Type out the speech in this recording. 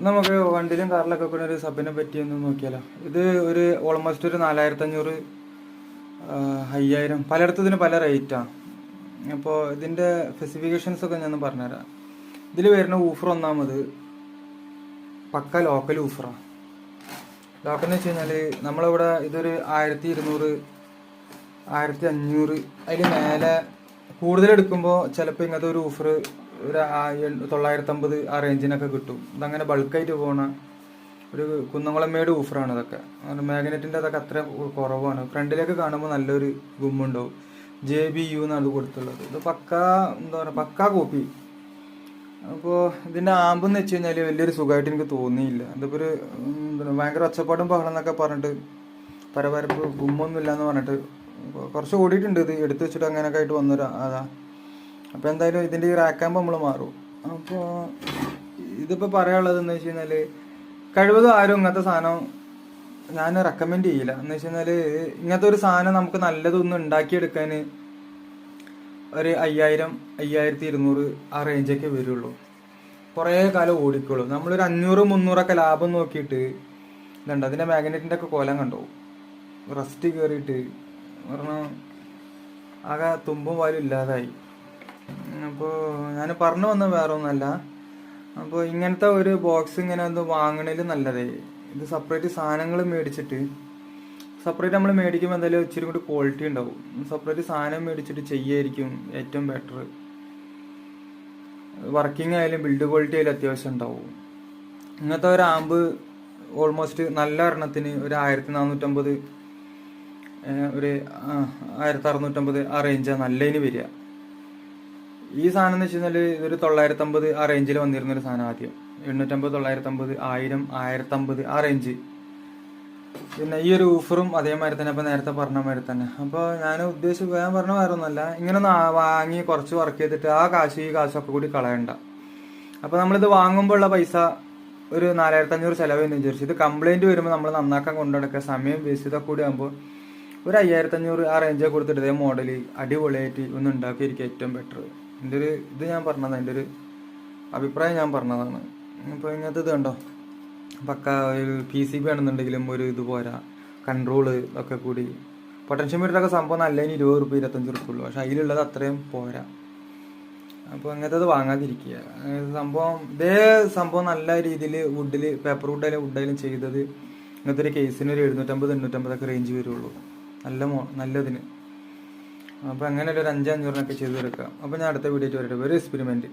നമുക്ക് വണ്ടിയിലും കാറിലൊക്കെ കൂടെ ഒരു സബിനെ പറ്റിയൊന്ന് നോക്കിയാലോ. ഇത് ഒരു ഓൾമോസ്റ്റ് ഒരു 4500 5000 പലയിടത്തും ഇതിന് പല റേറ്റാണ്. അപ്പോൾ ഇതിൻ്റെ സ്പെസിഫിക്കേഷൻസ് ഒക്കെ ഞാൻ പറഞ്ഞുതരാം. ഇതിൽ വരുന്ന ഊഫർ ഒന്നാമത് പക്ക ലോക്കൽ ഊഫറാണ്. ലോക്കൽ എന്ന് വെച്ച് കഴിഞ്ഞാൽ നമ്മളിവിടെ ഇതൊരു 1200 1500 അതിന് മേലെ കൂടുതലെടുക്കുമ്പോൾ ചിലപ്പോൾ ഇങ്ങനത്തെ ഒരു ഊഫർ ഒരു 950 ആ റേഞ്ചിനൊക്കെ കിട്ടും. ഇതങ്ങനെ ബൾക്കായിട്ട് പോകണ ഒരു കുന്നംകുളമേട് ഊഫറാണ് ഇതൊക്കെ. മാഗ്നറ്റിൻ്റെ അതൊക്കെ അത്ര കുറവാണ്. ഫ്രണ്ടിലേക്ക് കാണുമ്പോൾ നല്ലൊരു ഗുമ്മുണ്ടാവും. JBU എന്നാണ് ഇത് കൊടുത്തുള്ളത്. ഇത് പക്കാ എന്താ പറയുക, പക്കാ കോപ്പി. അപ്പോൾ ഇതിൻ്റെ ആമ്പെന്ന് വെച്ച് കഴിഞ്ഞാൽ വലിയൊരു സുഖമായിട്ട് എനിക്ക് തോന്നിയില്ല. ഇതിപ്പോൾ ഒരു ഭയങ്കര ഒച്ചപ്പാടും ബഹളം എന്നൊക്കെ പറഞ്ഞിട്ട് പരപരപ്പ് ഗുമ്മൊന്നുമില്ല എന്ന് പറഞ്ഞിട്ട് കുറച്ച് ഓടിയിട്ടുണ്ട്. ഇത് എടുത്തു വെച്ചിട്ട് അങ്ങനെയൊക്കെ ആയിട്ട് വന്നൊരു അതാ. അപ്പോൾ എന്തായാലും ഇതിൻ്റെ ഈ റാക്കാകുമ്പോൾ നമ്മൾ മാറും. അപ്പോൾ ഇതിപ്പോൾ പറയാനുള്ളത് എന്ന് വെച്ച് കഴിഞ്ഞാൽ കഴിവതും ആരും ഇങ്ങനത്തെ സാധനം ഞാൻ റെക്കമെൻഡ് ചെയ്യില്ല. എന്ന് വെച്ച് കഴിഞ്ഞാൽ ഇങ്ങനത്തെ ഒരു സാധനം നമുക്ക് നല്ലതൊന്നും ഉണ്ടാക്കിയെടുക്കാൻ ഒരു 5000 5200 ആ റേഞ്ചൊക്കെ വരുള്ളൂ. കുറേ കാലം ഓടിക്കുള്ളൂ. നമ്മളൊരു 500 300 ലാഭം നോക്കിയിട്ട് ഇതുണ്ട്. അതിൻ്റെ മാഗ്നറ്റിൻ്റെ ഒക്കെ കോലം കണ്ടോ, റസ്റ്റ് കയറിയിട്ട് പറഞ്ഞാൽ ആകെ തുമ്പും വാലും ഇല്ലാതായി. അപ്പോൾ ഞാൻ പറഞ്ഞു വന്ന വേറെ ഒന്നല്ല. അപ്പോൾ ഇങ്ങനത്തെ ഒരു ബോക്സ് ഇങ്ങനെ ഒന്ന് വാങ്ങണേൽ നല്ലതേ. ഇത് സെപ്പറേറ്റ് സാധനങ്ങൾ മേടിച്ചിട്ട് സെപ്പറേറ്റ് നമ്മൾ മേടിക്കുമ്പോൾ എന്തായാലും ഇച്ചിരി കൂടി ക്വാളിറ്റി ഉണ്ടാവും. സെപ്പറേറ്റ് സാധനം മേടിച്ചിട്ട് ചെയ്യായിരിക്കും ഏറ്റവും ബെറ്റർ. വർക്കിംഗ് ആയാലും ബിൽഡ് ക്വാളിറ്റി ആയാലും അത്യാവശ്യം ഉണ്ടാവും. ഇങ്ങനത്തെ ഒരു ആമ്പ് ഓൾമോസ്റ്റ് നല്ല എണ്ണത്തിന് ഒരു 1450 ഒരു 1650 ആ റേഞ്ചാണ് നല്ലതിന് വരിക. ഈ സാധനം എന്ന് വെച്ച് കഴിഞ്ഞാൽ ഇതൊരു 950 ആ റേഞ്ചിൽ വന്നിരുന്നൊരു സാധനം. ആദ്യം 850 950 1000 1050 ആ റേഞ്ച്. പിന്നെ ഈ ഒരു ഊഫറും അതേമാതിരി തന്നെ. അപ്പോൾ നേരത്തെ പറഞ്ഞ മാതിരി തന്നെ. അപ്പോൾ ഞാൻ ഉദ്ദേശിച്ച് ഞാൻ പറഞ്ഞ വേറെ ഒന്നുമല്ല, ഇങ്ങനെ ഒന്ന് വാങ്ങി കുറച്ച് വർക്ക് ചെയ്തിട്ട് ആ കാശ് ഈ കാശൊക്കെ കൂടി കളയണ്ട. അപ്പോൾ നമ്മളിത് വാങ്ങുമ്പോഴുള്ള പൈസ ഒരു 4500 ചിലവെന്ന് വിചാരിച്ചു. ഇത് കംപ്ലൈൻറ്റ് വരുമ്പോൾ നമ്മൾ നന്നാക്കാൻ കൊണ്ടുനടക്കുക, സമയം വേസ്റ്റ് ഇതൊക്കെ കൂടി ആകുമ്പോൾ ഒരു 5500 ആ റേഞ്ചൊക്കെ കൊടുത്തിട്ട് ഇതേ മോഡൽ അടിപൊളിയായിട്ട് ഒന്ന് ഉണ്ടാക്കിയിരിക്കും ഏറ്റവും ബെറ്റർ. എൻ്റെ ഒരു ഇത് ഞാൻ പറഞ്ഞതാണ്, എൻ്റെ ഒരു അഭിപ്രായം ഞാൻ പറഞ്ഞതാണ്. ഇപ്പോൾ ഇങ്ങനത്തെ ഇത് കണ്ടോ, പക്ക ഒരു PCB ആണെന്നുണ്ടെങ്കിലും ഒരു ഇത് പോരാ, കൺട്രോള് ഒക്കെ കൂടി. പൊട്ടൻഷ്യൽ മീറ്ററൊക്കെ സംഭവം നല്ലതിന് 20 രൂപ 25 രൂപ ഉള്ളൂ. പക്ഷെ അതിലുള്ളത് അത്രയും പോരാ. അപ്പോൾ ഇങ്ങനത്തെ ഇത് വാങ്ങാതിരിക്കുക. ഇതേ സംഭവം നല്ല രീതിയിൽ വുഡിൽ പേപ്പർ വുഡായാലും ചെയ്തത് ഇങ്ങനത്തെ ഒരു കേസിന് ഒരു 750 850 ഒക്കെ റേഞ്ച് വരുള്ളൂ നല്ലതിന്. അപ്പോൾ അങ്ങനെയല്ല ഒരു 500-500 ചെയ്ത് എടുക്കാം. അപ്പോൾ ഞാൻ അടുത്ത വീഡിയോ വരട്ടെ. ഒരു എക്സ്പെരിമെൻറ്റ്.